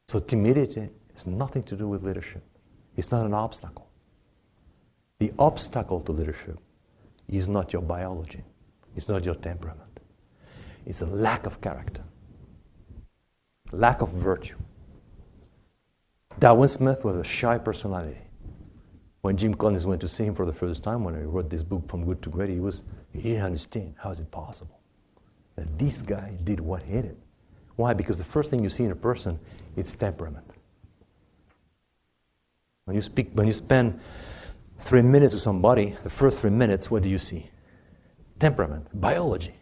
So timidity has nothing to do with leadership. It's not an obstacle. The obstacle to leadership is not your biology. It's not your temperament. It's a lack of character, lack of virtue. Darwin Smith was a shy personality. When Jim Collins went to see him for the first time, when he wrote this book, From Good to Great, he didn't understand how is it possible that this guy did what he did. Why? Because the first thing you see in a person is temperament. When you spend 3 minutes with somebody, the first 3 minutes, what do you see? Temperament, biology.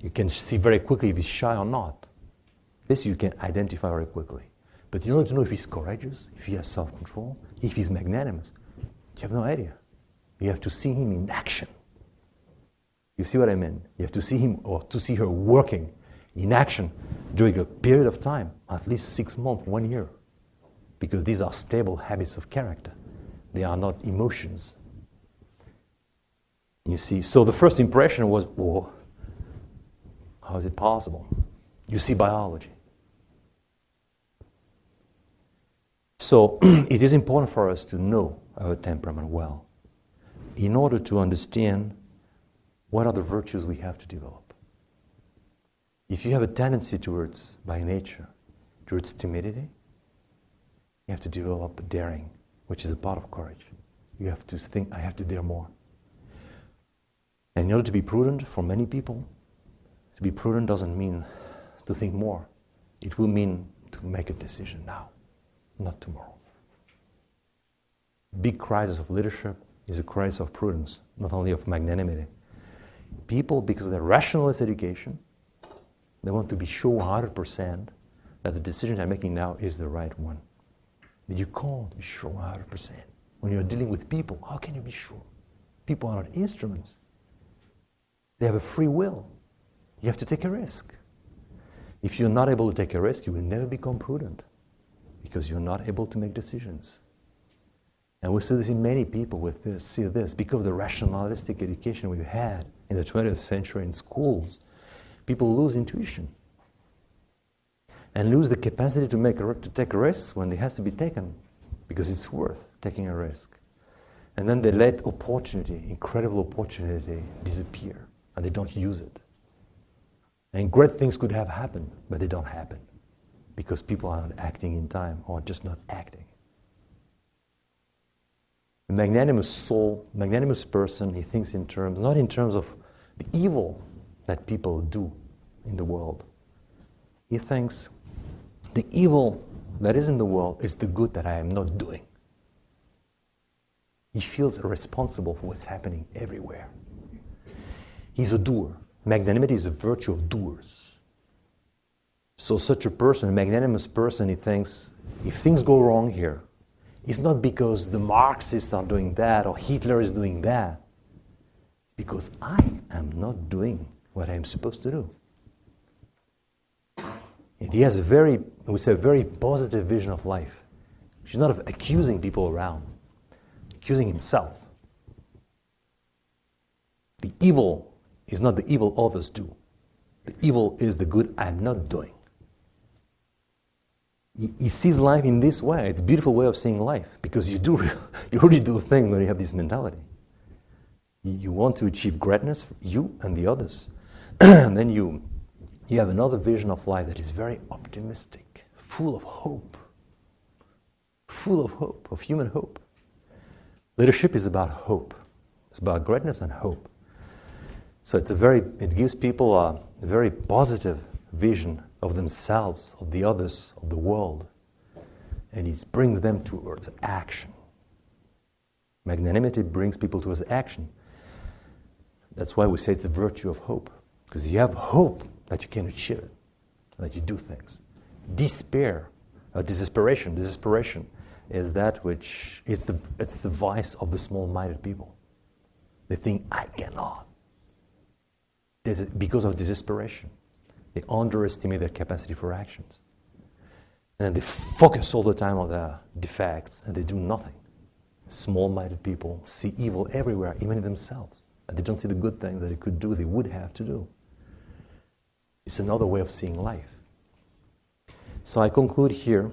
You can see very quickly if he's shy or not. This you can identify very quickly. But in order to know if he's courageous, if he has self-control, if he's magnanimous, you have no idea. You have to see him in action. You see what I mean? You have to see him or to see her working in action during a period of time, at least 6 months, 1 year. Because these are stable habits of character. They are not emotions. You see, so the first impression was, oh, how is it possible? You see biology. So it is important for us to know our temperament well in order to understand what are the virtues we have to develop. If you have a tendency towards, by nature, towards timidity, you have to develop daring, which is a part of courage. You have to think, I have to dare more. And in order to be prudent, for many people, to be prudent doesn't mean to think more. It will mean to make a decision now, not tomorrow. Big crisis of leadership is a crisis of prudence, not only of magnanimity. People, because of their rationalist education, they want to be sure 100% that the decision they're making now is the right one. But you can't be sure 100%. When you're dealing with people, how can you be sure? People are not instruments. They have a free will. You have to take a risk. If you're not able to take a risk, you will never become prudent because you're not able to make decisions. And we see this in many people with this, see this, because of the rationalistic education we've had in the 20th century in schools, people lose intuition and lose the capacity to take risks when it has to be taken because it's worth taking a risk. And then they let opportunity, incredible opportunity, disappear and they don't use it. And great things could have happened, but they don't happen because people are not acting in time or just not acting. A magnanimous soul, magnanimous person, he thinks in terms, not in terms of the evil that people do in the world. He thinks the evil that is in the world is the good that I am not doing. He feels responsible for what's happening everywhere. He's a doer. Magnanimity is a virtue of doers. So such a person, a magnanimous person, he thinks, if things go wrong here, it's not because the Marxists are doing that or Hitler is doing that. It's because I am not doing what I'm supposed to do. And he has a very positive vision of life. He's not accusing people around, accusing himself. The evil is not the evil others do. The evil is the good I'm not doing. He sees life in this way. It's a beautiful way of seeing life because you really do things when you have this mentality. You want to achieve greatness, you and the others. And then you have another vision of life that is very optimistic, full of hope, of human hope. Leadership is about hope. It's about greatness and hope. So it gives people a very positive vision of themselves, of the others, of the world. And it brings them towards action. Magnanimity brings people towards action. That's why we say it's the virtue of hope. Because you have hope that you can achieve it, that you do things. Despair, desperation is that which it's the vice of the small-minded people. They think, I cannot. Because of desperation. They underestimate their capacity for actions. And they focus all the time on their defects and they do nothing. Small-minded people see evil everywhere, even in themselves. And they don't see the good things that they could do, they would have to do. It's another way of seeing life. So I conclude here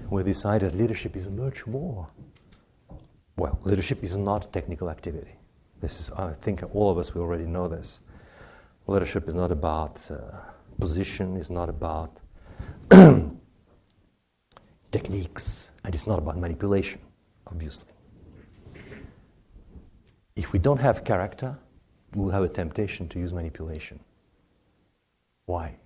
with this idea that leadership is much more. Well, leadership is not a technical activity. This is, I think all of us, we already know this. Leadership is not about position, it's not about techniques, and it's not about manipulation, obviously. If we don't have character, we will have a temptation to use manipulation. Why?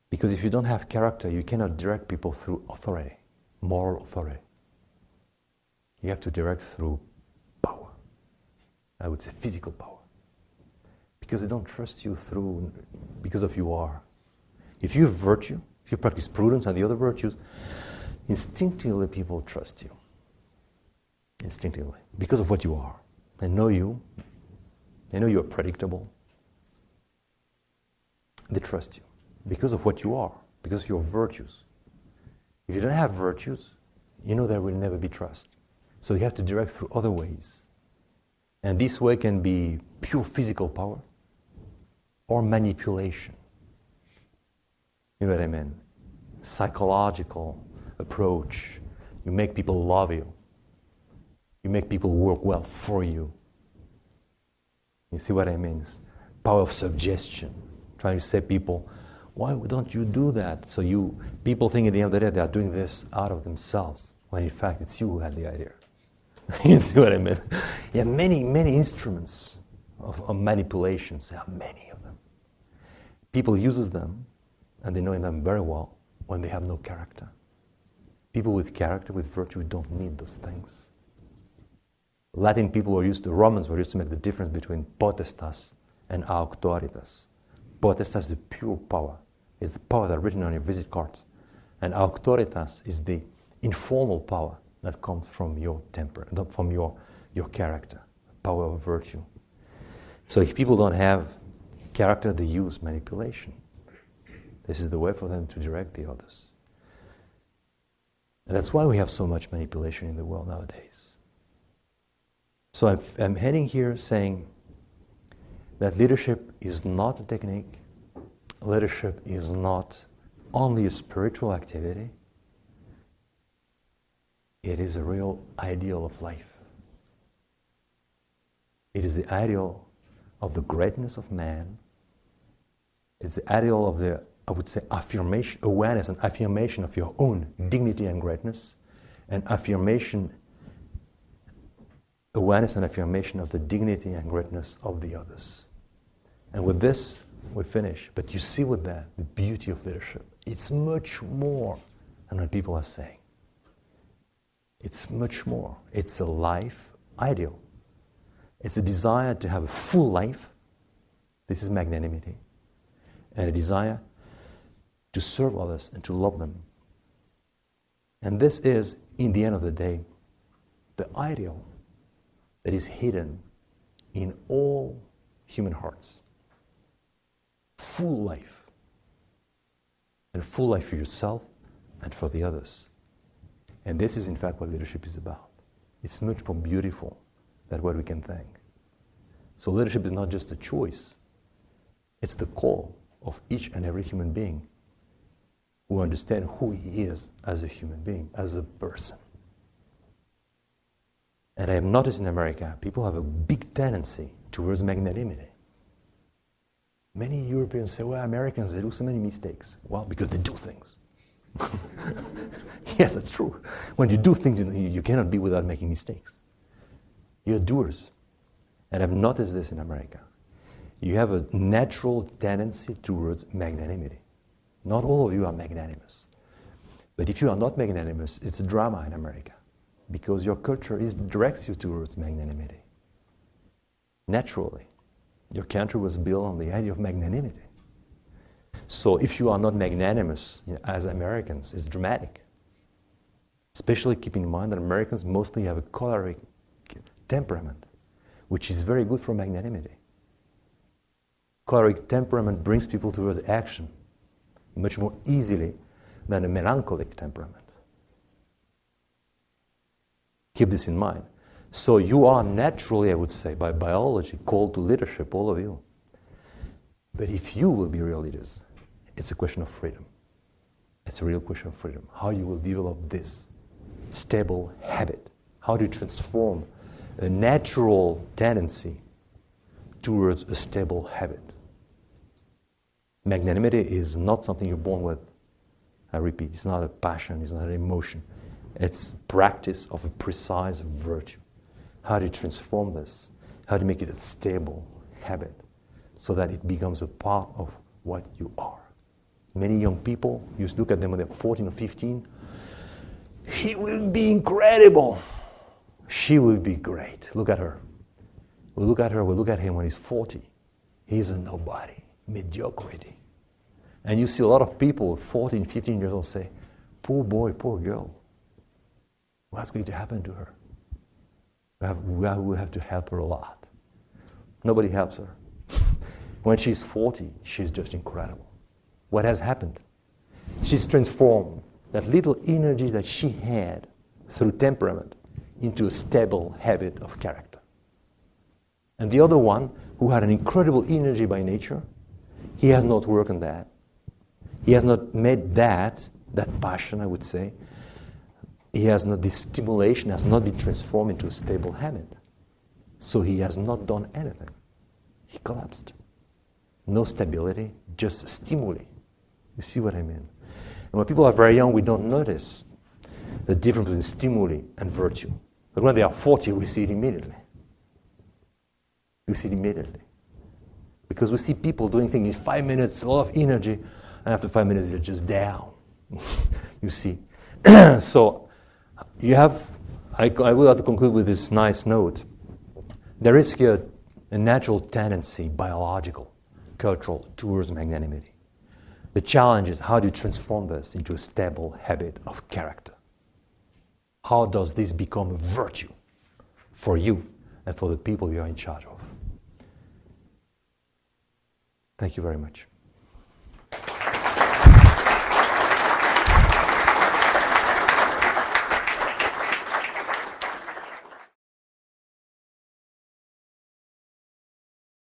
Because if you don't have character, you cannot direct people through authority, moral authority. You have to direct through power. I would say physical power. Because they don't trust you because of you are. If you have virtue, if you practice prudence and the other virtues, instinctively people trust you. Instinctively. Because of what you are. They know you. They know you're predictable. They trust you. Because of what you are. Because of your virtues. If you don't have virtues, you know there will never be trust. So you have to direct through other ways. And this way can be pure physical power or manipulation. You know what I mean? Psychological approach. You make people love you. You make people work well for you. You see what I mean? It's power of suggestion. Trying to say people, why don't you do that? So people think at the end of the day they are doing this out of themselves, when in fact it's you who had the idea. You see what I mean? You have many, many instruments of manipulations. There are many of them. People use them, and they know them very well, when they have no character. People with character, with virtue, don't need those things. Latin people Romans were used to make the difference between potestas and auctoritas. Potestas is the pure power. It's the power that's written on your visit cards. And auctoritas is the informal power that comes from your temper, from your character, power of virtue. So if people don't have character, they use manipulation. This is the way for them to direct the others. And that's why we have so much manipulation in the world nowadays. So I'm heading here saying that leadership is not a technique. Leadership is not only a spiritual activity. It is a real ideal of life. It is the ideal of the greatness of man. It's the ideal of the, I would say, affirmation, awareness and affirmation of your own dignity and greatness, and awareness and affirmation of the dignity and greatness of the others. And with this, we finish. But you see with that, the beauty of leadership. It's much more than what people are saying. It's much more. It's a life ideal. It's a desire to have a full life. This is magnanimity. And a desire to serve others and to love them. And this is, in the end of the day, the ideal that is hidden in all human hearts. Full life. And full life for yourself and for the others. And this is in fact what leadership is about. It's much more beautiful than what we can think. So leadership is not just a choice. It's the call of each and every human being who understands who he is as a human being, as a person. And I have noticed in America, people have a big tendency towards magnanimity. Many Europeans say, well, Americans, they do so many mistakes. Well, because they do things. Yes, that's true. When you do things, you cannot be without making mistakes. You're doers. And I've noticed this in America. You have a natural tendency towards magnanimity. Not all of you are magnanimous. But if you are not magnanimous, it's a drama in America. Because your culture directs you towards magnanimity. Naturally. Your country was built on the idea of magnanimity. So if you are not magnanimous as Americans, it's dramatic. Especially keep in mind that Americans mostly have a choleric temperament, which is very good for magnanimity. Choleric temperament brings people towards action much more easily than a melancholic temperament. Keep this in mind. So you are naturally, I would say, by biology, called to leadership, all of you. But if you will be real leaders, It's a question of freedom. It's a real question of freedom. How you will develop this stable habit. How do you transform a natural tendency towards a stable habit? Magnanimity is not something you're born with. I repeat, it's not a passion, it's not an emotion. It's practice of a precise virtue. How do you transform this? How do you make it a stable habit so that it becomes a part of what you are? Many young people, you look at them when they're 14 or 15, he will be incredible. She will be great. Look at her. We look at her, we look at him when he's 40. He's a nobody, mediocrity. And you see a lot of people, 14, 15 years old, say, poor boy, poor girl. What's going to happen to her? We will have to help her a lot. Nobody helps her. When she's 40, she's just incredible. What has happened? She's transformed that little energy that she had through temperament into a stable habit of character. And the other one, who had an incredible energy by nature, he has not worked on that. He has not made that passion, I would say, this stimulation has not been transformed into a stable habit. So he has not done anything. He collapsed. No stability, just stimuli. You see what I mean? And when people are very young, we don't notice the difference between stimuli and virtue. But when they are 40, we see it immediately. We see it immediately. Because we see people doing things in 5 minutes, a lot of energy, and after 5 minutes, they're just down. You see. So, I will have to conclude with this nice note. There is here a natural tendency, biological, cultural, towards magnanimity. The challenge is, how do you transform this into a stable habit of character? How does this become a virtue for you and for the people you are in charge of? Thank you very much.